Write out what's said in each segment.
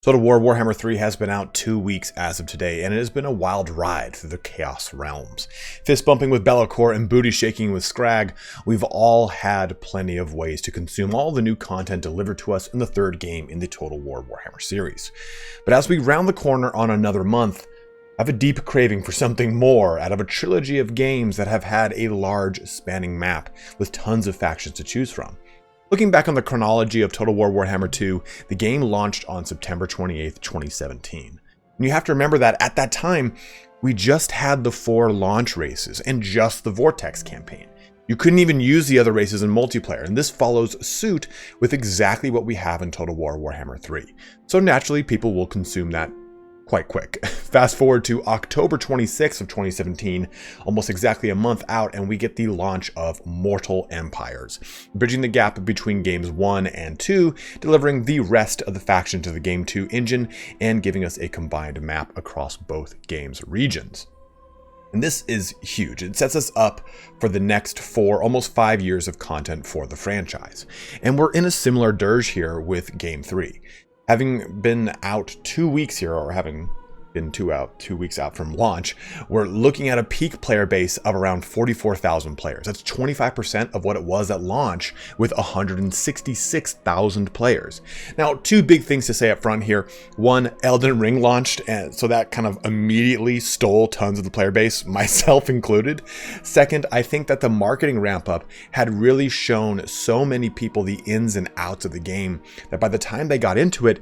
Total War Warhammer 3 has been out 2 weeks as of today, and it has been a wild ride through the Chaos Realms. Fist bumping with Be'lakor and booty shaking with Scrag, we've all had plenty of ways to consume all the new content delivered to us in the third game in the Total War Warhammer series. But as we round the corner on another month, I have a deep craving for something more out of a trilogy of games that have had a large spanning map with tons of factions to choose from. Looking back on the chronology of Total War Warhammer 2, the game launched on September 28th, 2017. And you have to remember that at that time, we just had the 4 launch races and just the Vortex campaign. You couldn't even use the other races in multiplayer, and this follows suit with exactly what we have in Total War Warhammer 3. So naturally, people will consume that quite quick. Fast forward to October 26th of 2017, almost exactly a month out, and we get the launch of Immortal Empires, bridging the gap between games 1 and 2, delivering the rest of the faction to the Game 2 engine, and giving us a combined map across both games' regions. And this is huge. It sets us up for the next 4, almost 5 years of content for the franchise. And we're in a similar dirge here with Game 3. Having been out 2 weeks here, or having been 2 weeks out from launch, we're looking at a peak player base of around 44,000 players. That's 25% of what it was at launch, with 166,000 players. Now, 2 big things to say up front here. One, Elden Ring launched, and so that kind of immediately stole tons of the player base, myself included. Second, I think that the marketing ramp up had really shown so many people the ins and outs of the game that by the time they got into it,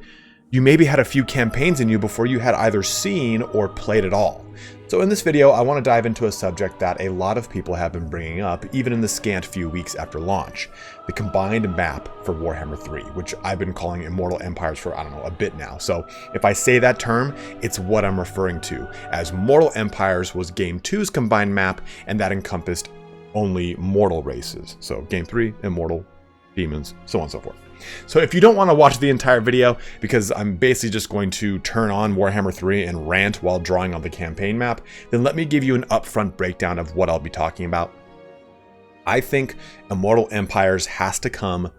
you maybe had a few campaigns in you before you had either seen or played at all. So in this video, I want to dive into a subject that a lot of people have been bringing up, even in the scant few weeks after launch: the combined map for Warhammer 3, which I've been calling Immortal Empires for, I don't know, a bit now. So if I say that term, it's what I'm referring to, as Mortal Empires was Game 2's combined map, and that encompassed only mortal races. So Game 3, Immortal, Demons, so on and so forth. So if you don't want to watch the entire video, because I'm basically just going to turn on Warhammer 3 and rant while drawing on the campaign map, then let me give you an upfront breakdown of what I'll be talking about. I think Immortal Empires has to come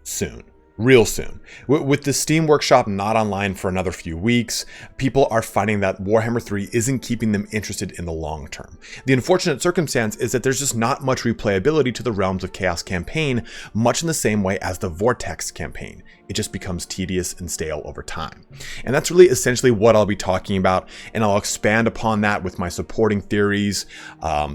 soon. Real soon. With the Steam Workshop not online for another few weeks, people are finding that Warhammer 3 isn't keeping them interested in the long term. The unfortunate circumstance is that there's just not much replayability to the Realms of Chaos campaign, much in the same way as the Vortex campaign. It just becomes tedious and stale over time. And that's really essentially what I'll be talking about, and I'll expand upon that with my supporting theories,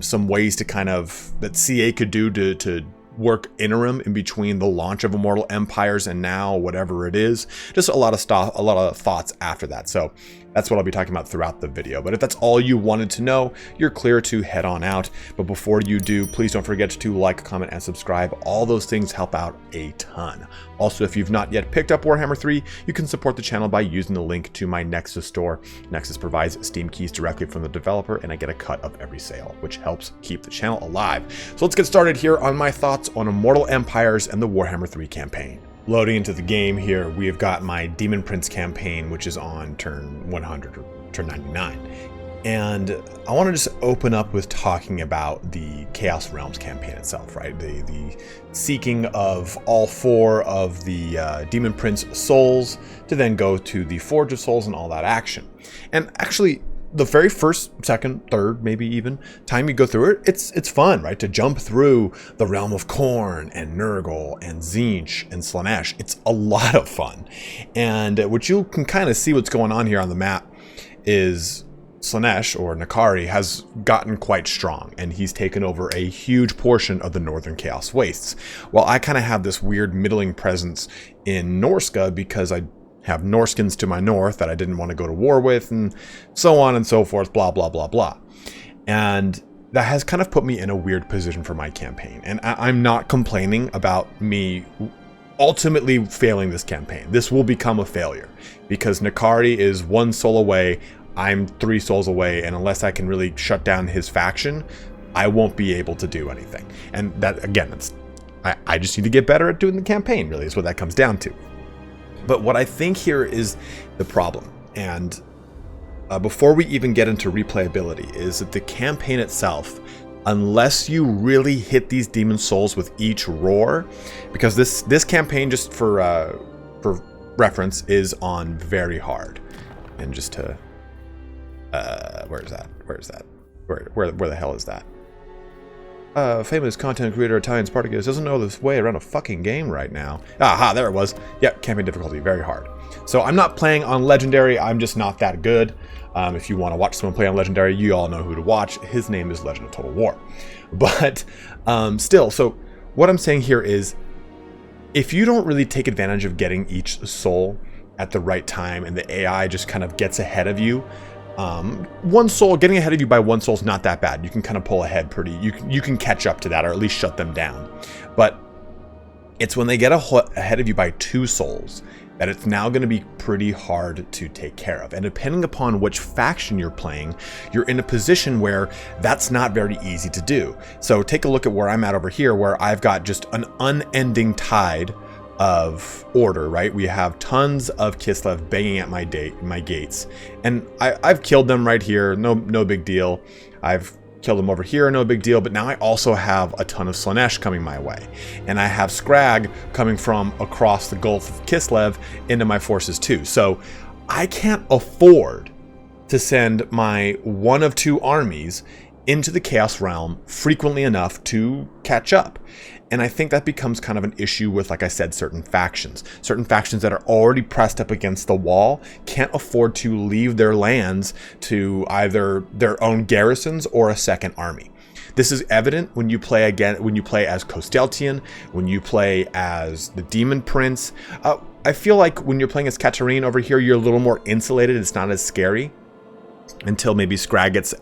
some ways to kind of, that CA could do to work interim in between the launch of Immortal Empires and now whatever it is. Just a lot of stuff, a lot of thoughts after that. So that's what I'll be talking about throughout the video. But if that's all you wanted to know, you're clear to head on out. But before you do, please don't forget to like, comment, and subscribe. All those things help out a ton. Also, if you've not yet picked up Warhammer 3, you can support the channel by using the link to my Nexus Store. Nexus provides Steam keys directly from the developer, and I get a cut of every sale, which helps keep the channel alive. So let's get started here on my thoughts on Immortal Empires and the Warhammer 3 campaign. Loading into the game here, we have got my Demon Prince campaign, which is on turn 100 or turn 99. And I want to just open up with talking about the Chaos Realms campaign itself, right? The seeking of all 4 of the Demon Prince souls to then go to the Forge of Souls and all that action. And actually, the very first, second, third, maybe even time you go through it, it's fun, right? To jump through the Realm of Khorne and Nurgle and Tzeentch and Slaanesh. It's a lot of fun. And what you can kind of see what's going on here on the map is Slaanesh, or N'Kari, has gotten quite strong, and he's taken over a huge portion of the Northern Chaos Wastes. While I kind of have this weird middling presence in Norsca because I have Norskins to my north that I didn't want to go to war with, and so on and so forth, blah, blah, blah, blah. And that has kind of put me in a weird position for my campaign. And I'm not complaining about me ultimately failing this campaign. This will become a failure because N'Kari is 1 soul away, I'm 3 souls away, and unless I can really shut down his faction, I won't be able to do anything. And that, again, I just need to get better at doing the campaign, really, is what that comes down to. But what I think here is the problem, and before we even get into replayability, is that the campaign itself, unless you really hit these demon souls with each roar, because this campaign, just for reference is on very hard. And just to, where is that? Where the hell is that? Famous content creator Italian Spartacus doesn't know this way around a fucking game right now. Aha, there it was. Yep, campaign difficulty, very hard. So I'm not playing on Legendary, I'm just not that good. If you want to watch someone play on Legendary, you all know who to watch. His name is Legend of Total War. But still, so what I'm saying here is, if you don't really take advantage of getting each soul at the right time and the AI just kind of gets ahead of you, one soul, getting ahead of you by one soul is not that bad. You can kind of pull ahead pretty, you can catch up to that, or at least shut them down. But it's when they get ahead of you by 2 souls that it's now going to be pretty hard to take care of. And depending upon which faction you're playing, you're in a position where that's not very easy to do. So take a look at where I'm at over here, where I've got just an unending tide of order, right? We have tons of Kislev banging at my gates, and I've killed them right here, no big deal. I've killed them over here, no big deal. But now I also have a ton of Slaanesh coming my way, and I have Scrag coming from across the Gulf of Kislev into my forces too. So I can't afford to send my one of 2 armies into the Chaos Realm frequently enough to catch up. And I think that becomes kind of an issue with, like I said, certain factions. Certain factions that are already pressed up against the wall can't afford to leave their lands to either their own garrisons or a second army. This is evident when you play as Kosteltian, when you play as the Demon Prince. I feel like when you're playing as Katarine over here, you're a little more insulated. It's not as scary until maybe Scrag gets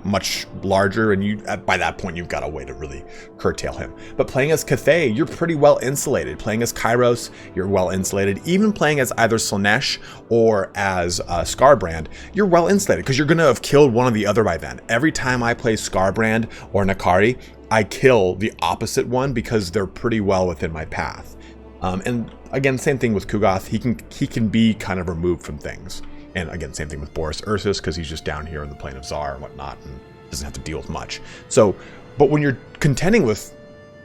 much larger, and by that point you've got a way to really curtail him. But playing as Cathay, you're pretty well insulated. Playing as Kairos, you're well insulated. Even playing as either Slaanesh or as Skarbrand, you're well insulated because you're going to have killed one or the other by then. Every time I play Skarbrand or Nakari, I kill the opposite one because they're pretty well within my path. And again, same thing with Kugoth. He can be kind of removed from things. And again, same thing with Boris Ursus, because he's just down here in the plane of Tsar and whatnot, and doesn't have to deal with much. So, but when you're contending with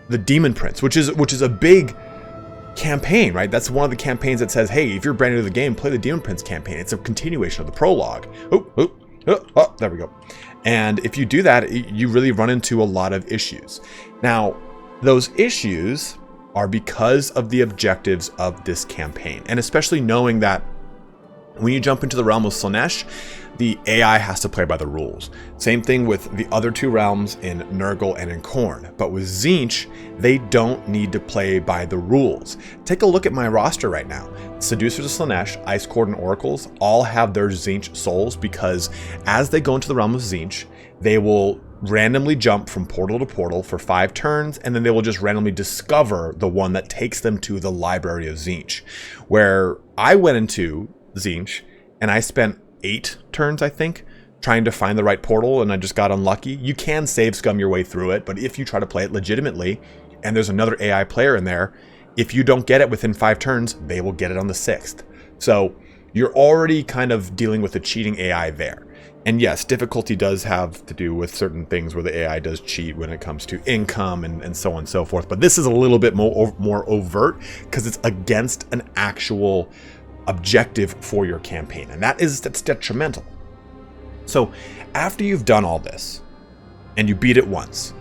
the Demon Prince, which is a big campaign, right? That's one of the campaigns that says, hey, if you're brand new to the game, play the Demon Prince campaign. It's a continuation of the prologue. Oh, there we go. And if you do that, you really run into a lot of issues. Now, those issues are because of the objectives of this campaign, and especially knowing that when you jump into the realm of Slaanesh, the AI has to play by the rules. Same thing with the other 2 realms in Nurgle and in Khorne. But with Tzeentch, they don't need to play by the rules. Take a look at my roster right now. Seducers of Slaanesh, Ice Court, and Oracles all have their Tzeentch souls, because as they go into the realm of Tzeentch, they will randomly jump from portal to portal for 5 turns, and then they will just randomly discover the one that takes them to the library of Tzeentch. Where I went into Tzeentch, and I spent 8 turns, I think, trying to find the right portal, and I just got unlucky. You can save scum your way through it, but if you try to play it legitimately, and there's another AI player in there, if you don't get it within 5 turns, they will get it on the 6th. So you're already kind of dealing with a cheating AI there. And yes, difficulty does have to do with certain things where the AI does cheat when it comes to income and so on and so forth. But this is a little bit more overt, because it's against an actual objective for your campaign, and that's detrimental. So after you've done all this and you beat it once,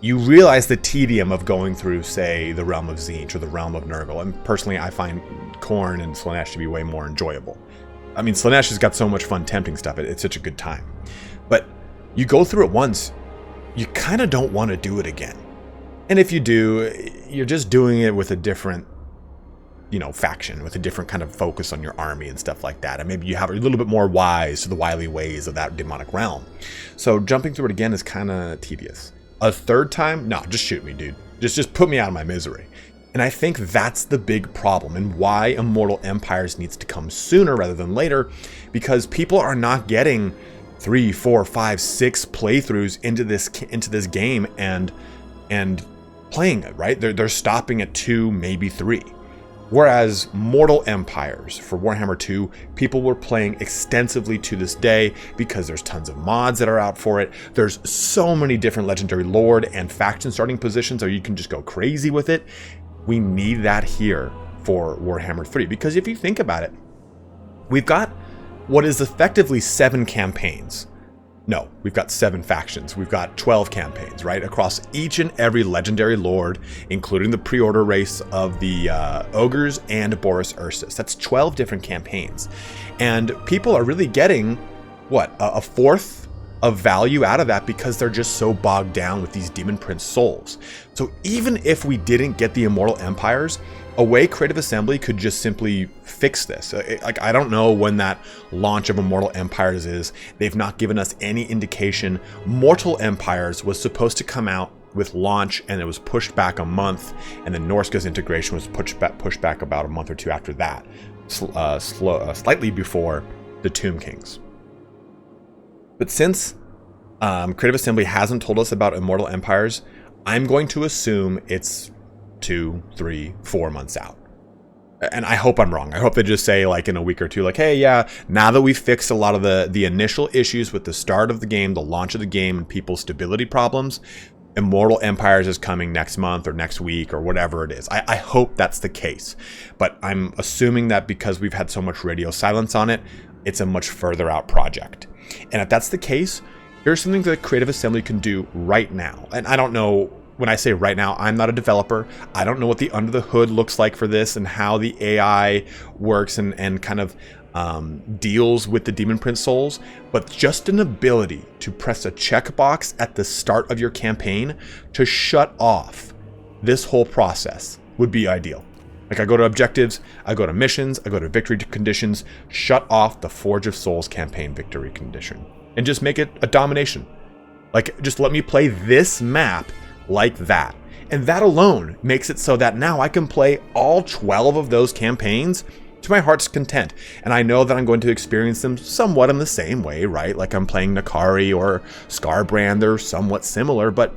you realize the tedium of going through, say, the realm of Tzeentch or the realm of Nurgle. And personally, I find Khorne and Slaanesh to be way more enjoyable. I mean, Slaanesh has got so much fun tempting stuff. It's such a good time. But you go through it once, you kind of don't want to do it again. And if you do, you're just doing it with a different faction, with a different kind of focus on your army and stuff like that. And maybe you have a little bit more wise to the wily ways of that demonic realm. So jumping through it again is kind of tedious. A 3rd time? No, just shoot me, dude. Just put me out of my misery. And I think that's the big problem, and why Immortal Empires needs to come sooner rather than later, because people are not getting 3, 4, 5, 6 playthroughs into this game and playing it, right? They're stopping at 2, maybe 3. Whereas Mortal Empires for Warhammer 2, people were playing extensively to this day because there's tons of mods that are out for it. There's so many different legendary lord and faction starting positions, or you can just go crazy with it. We need that here for Warhammer 3. Because if you think about it, we've got what is effectively 7 campaigns. No, we've got 7 factions. We've got 12 campaigns, right? Across each and every legendary lord, including the pre-order race of the Ogres and Boris Ursus. That's 12 different campaigns. And people are really getting, what, a fourth of value out of that because they're just so bogged down with these Demon Prince souls. So even if we didn't get the Immortal Empires, a way Creative Assembly could just simply fix this. Like, I don't know when that launch of Immortal Empires is. They've not given us any indication. Mortal Empires was supposed to come out with launch, and it was pushed back a month, and then Norska's integration was pushed back about a month or two after that, slightly before the Tomb Kings. But since Creative Assembly hasn't told us about Immortal Empires, I'm going to assume it's 2, 3, 4 months out. And I hope I'm wrong. I hope they just say, like, in a week or two, like, hey, yeah, now that we've fixed a lot of the initial issues with the start of the game, the launch of the game, and people's stability problems, Immortal Empires is coming next month or next week or whatever it is. I hope that's the case. But I'm assuming that because we've had so much radio silence on it, it's a much further out project. And if that's the case, here's something that Creative Assembly can do right now. And I don't know, when I say right now, I'm not a developer. I don't know what the under the hood looks like for this and how the AI works and kind of deals with the Demon Prince souls, but just an ability to press a checkbox at the start of your campaign to shut off this whole process would be ideal. Like, I go to objectives, I go to missions, I go to victory conditions, shut off the Forge of Souls campaign victory condition, and just make it a domination. Like, just let me play this map like that. And that alone makes it so that now I can play all 12 of those campaigns to my heart's content. And I know that I'm going to experience them somewhat in the same way, right? Like I'm playing Nakari or Scarbrand, they're somewhat similar, but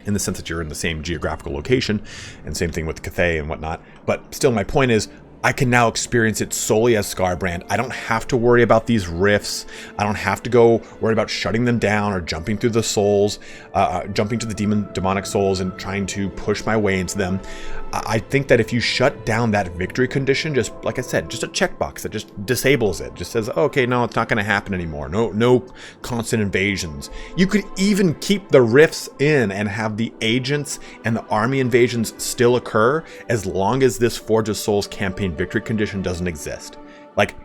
in the sense that you're in the same geographical location, and same thing with Cathay and whatnot. But still, my point is, I can now experience it solely as Scarbrand. I don't have to worry about these rifts. I don't have to go worry about shutting them down or jumping through the souls, jumping to the demonic souls and trying to push my way into them. I think that if you shut down that victory condition, just like I said, just a checkbox that just disables it, just says, okay, no, it's not going to happen anymore. No constant invasions. You could even keep the rifts in and have the agents and the army invasions still occur as long as this Forge of Souls campaign victory condition doesn't exist. Like,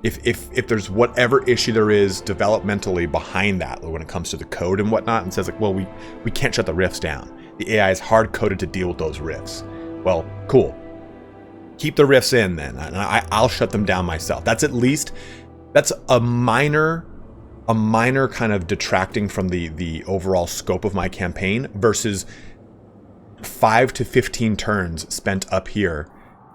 if there's whatever issue there is developmentally behind that when it comes to the code and whatnot, and says like, well, we can't shut the rifts down. The AI is hard coded to deal with those rifts. Well, cool. Keep the rifts in then, and I'll shut them down myself. That's a minor kind of detracting from the overall scope of my campaign versus 5 to 15 turns spent up here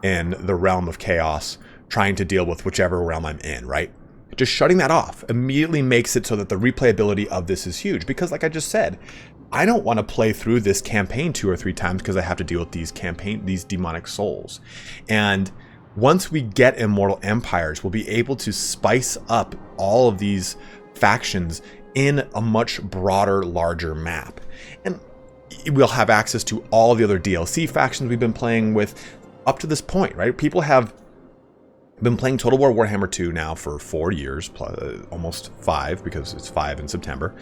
in the realm of chaos trying to deal with whichever realm I'm in, right? Just shutting that off immediately makes it so that the replayability of this is huge, because like I just said, I don't want to play through this campaign 2 or 3 times because I have to deal with these demonic souls. And once we get Immortal Empires, we'll be able to spice up all of these factions in a much broader, larger map. And we'll have access to all the other DLC factions we've been playing with up to this point, right? People have been playing Total War Warhammer 2 now for 4 years, almost 5, because it's 5 in September.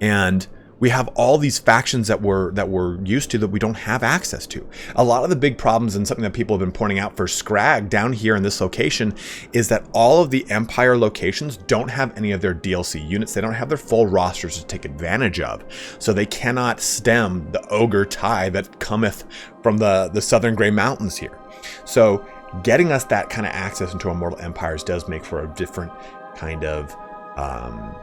And we have all these factions that we're used to that we don't have access to. A lot of the big problems, and something that people have been pointing out for Scrag down here in this location, is that all of the Empire locations don't have any of their DLC units. They don't have their full rosters to take advantage of. So they cannot stem the ogre tide that cometh from the Southern Grey Mountains here. So getting us that kind of access into Immortal Empires does make for a different kind of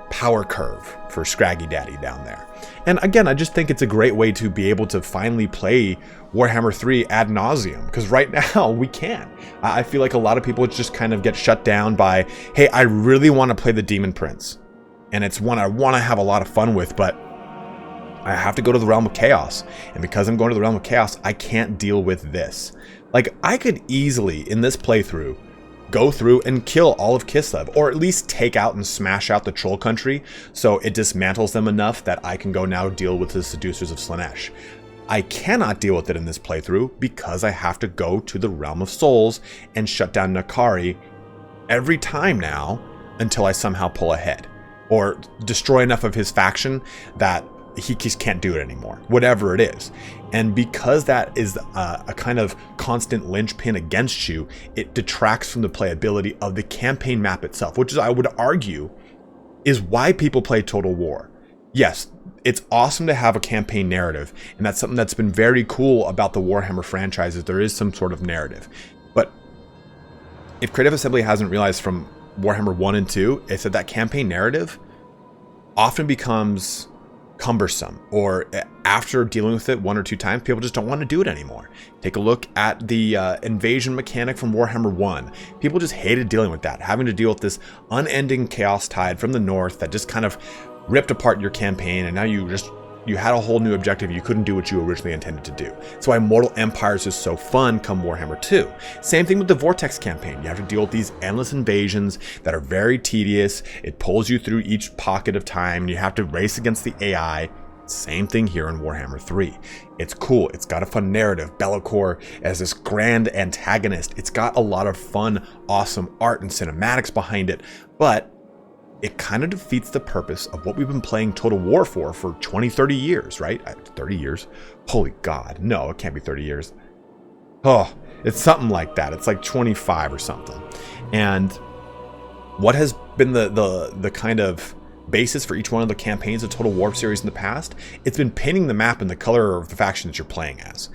power curve for Scraggy Daddy down there. And again, I just think it's a great way to be able to finally play Warhammer 3 ad nauseum, because right now we can't. I feel like a lot of people just kind of get shut down by, hey, I really want to play the Demon Prince, and it's one I want to have a lot of fun with, but I have to go to the Realm of Chaos, and because I'm going to the Realm of Chaos, I can't deal with this. Like, I could easily, in this playthrough, go through and kill all of Kislev, or at least take out and smash out the Troll Country so it dismantles them enough that I can go now deal with the Seducers of Slaanesh. I cannot deal with it in this playthrough because I have to go to the Realm of Souls and shut down Nakari every time now until I somehow pull ahead or destroy enough of his faction that he just can't do it anymore, whatever it is. And because that is a kind of constant linchpin against you, it detracts from the playability of the campaign map itself, which is, I would argue, is why people play Total War. Yes, it's awesome to have a campaign narrative, and that's something that's been very cool about the Warhammer franchise, is there is some sort of narrative. But if Creative Assembly hasn't realized from Warhammer 1 and 2, it's that campaign narrative often becomes cumbersome, or after dealing with it 1 or 2 times, people just don't want to do it anymore. Take a look at the invasion mechanic from Warhammer 1. People just hated dealing with that, having to deal with this unending chaos tide from the north that just kind of ripped apart your campaign, and now you had a whole new objective. You couldn't do what you originally intended to do. That's why Immortal Empires is so fun come Warhammer 2. Same thing with the Vortex campaign. You have to deal with these endless invasions that are very tedious. It pulls you through each pocket of time. You have to race against the AI. Same thing here in Warhammer 3. It's cool. It's got a fun narrative. Be'lakor as this grand antagonist. It's got a lot of fun, awesome art and cinematics behind it, but it kind of defeats the purpose of what we've been playing Total War for 20, 30 years, right? 30 years? Holy God. No, it can't be 30 years. Oh, it's something like that. It's like 25 or something. And what has been the kind of basis for each one of the campaigns of Total War series in the past? It's been painting the map in the color of the faction that you're playing as.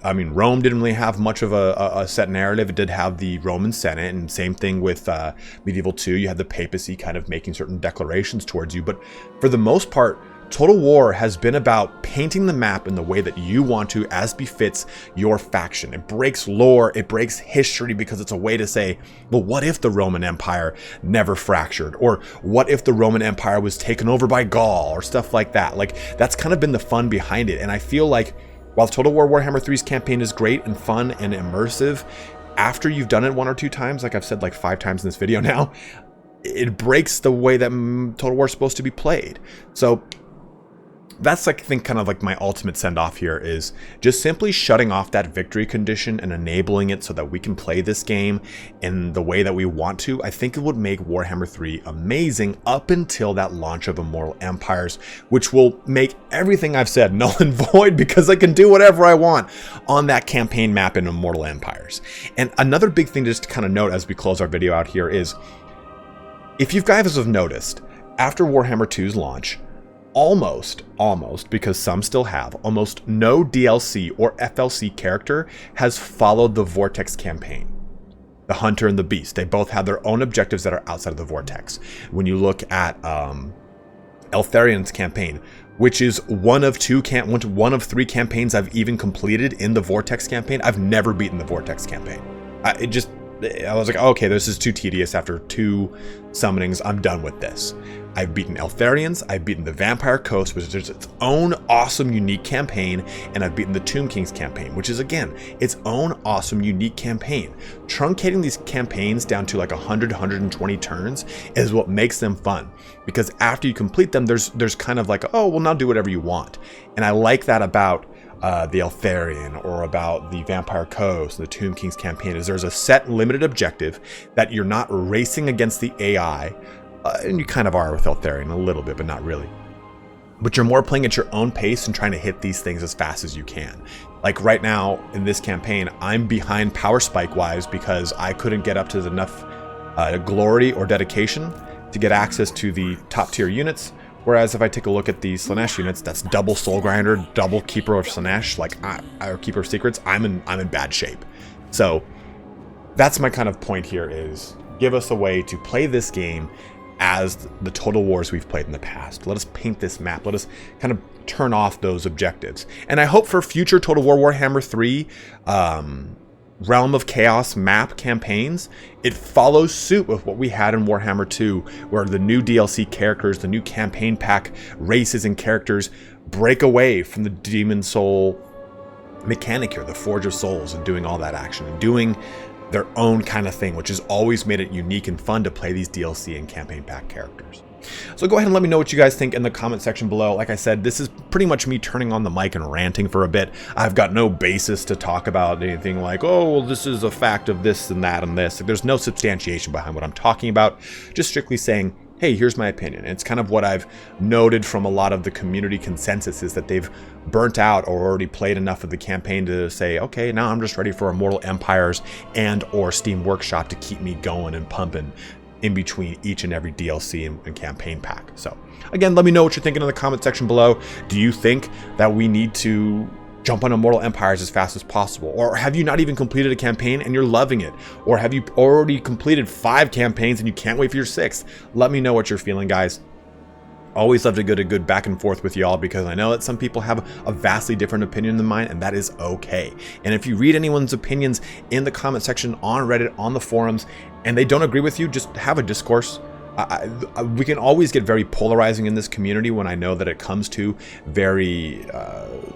I mean, Rome didn't really have much of a set narrative. It did have the Roman Senate, and same thing with Medieval 2. You had the papacy kind of making certain declarations towards you. But for the most part, Total War has been about painting the map in the way that you want to, as befits your faction. It breaks lore, it breaks history, because it's a way to say, well, what if the Roman Empire never fractured? Or what if the Roman Empire was taken over by Gaul, or stuff like that? Like, that's kind of been the fun behind it. And I feel like while Total War Warhammer 3's campaign is great and fun and immersive, after you've done it 1 or 2 times, like I've said like 5 times in this video now, it breaks the way that Total War is supposed to be played. So that's, like, I think, kind of like my ultimate send-off here, is just simply shutting off that victory condition and enabling it so that we can play this game in the way that we want to. I think it would make Warhammer 3 amazing up until that launch of Immortal Empires, which will make everything I've said null and void, because I can do whatever I want on that campaign map in Immortal Empires. And another big thing just to kind of note as we close our video out here is, if you guys have noticed, after Warhammer 2's launch, almost, because some still have, almost no DLC or FLC character has followed the Vortex campaign. The Hunter and the Beast, they both have their own objectives that are outside of the Vortex. When you look at Eltharion's campaign, which is one of 3 campaigns I've even completed in the Vortex campaign, I've never beaten the Vortex campaign. I was like, okay, this is too tedious. After 2 summonings, I'm done with this. I've beaten Eltharion's, I've beaten the Vampire Coast, which is its own awesome, unique campaign, and I've beaten the Tomb King's campaign, which is, again, its own awesome, unique campaign. Truncating these campaigns down to like 100, 120 turns is what makes them fun, because after you complete them, there's kind of like, oh, well, now do whatever you want. And I like that about the Eltharion, or about the Vampire Coast, the Tomb King's campaign, is there's a set limited objective that you're not racing against the AI, and you kind of are with Eltharion a little bit, but not really. But you're more playing at your own pace and trying to hit these things as fast as you can. Like right now in this campaign, I'm behind power spike wise because I couldn't get up to enough glory or dedication to get access to the top tier units. Whereas if I take a look at the Slaanesh units, that's double Soul Grinder, double Keeper of Slaanesh, like Keeper of Secrets, I'm in bad shape. So that's my kind of point here, is give us a way to play this game as the Total Wars we've played in the past. Let us paint this map. Let us kind of turn off those objectives. And I hope for future Total War Warhammer 3 Realm of Chaos map campaigns, it follows suit with what we had in Warhammer 2, where the new DLC characters, the new campaign pack races and characters break away from the Demon Soul mechanic here, the Forge of Souls, and doing all that action and doing their own kind of thing, which has always made it unique and fun to play these DLC and campaign pack characters. So go ahead and let me know what you guys think in the comment section below. Like I said, this is pretty much me turning on the mic and ranting for a bit. I've got no basis to talk about anything like, oh, well, this is a fact of this and that and this. Like, there's no substantiation behind what I'm talking about. Just strictly saying, hey, here's my opinion. It's kind of what I've noted from a lot of the community consensus is that they've burnt out or already played enough of the campaign to say, okay, now I'm just ready for Immortal Empires and or Steam Workshop to keep me going and pumping in between each and every DLC and campaign pack. So again, let me know what you're thinking in the comment section below. Do you think that we need to jump on Immortal Empires as fast as possible? Or have you not even completed a campaign and you're loving it? Or have you already completed 5 campaigns and you can't wait for your 6th? Let me know what you're feeling, guys. Always love to go to good back and forth with y'all because I know that some people have a vastly different opinion than mine, and that is okay. And if you read anyone's opinions in the comment section on Reddit, on the forums, and they don't agree with you, just have a discourse. We can always get very polarizing in this community when I know that it comes to very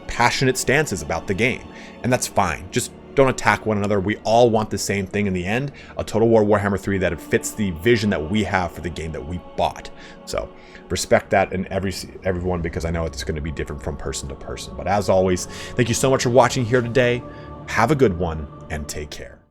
passionate stances about the game, and that's fine. Just don't attack one another. We all want the same thing in the end, a Total War Warhammer 3 that fits the vision that we have for the game that we bought. So respect that in everyone, because I know it's going to be different from person to person. But as always, thank you so much for watching here today. Have a good one and take care.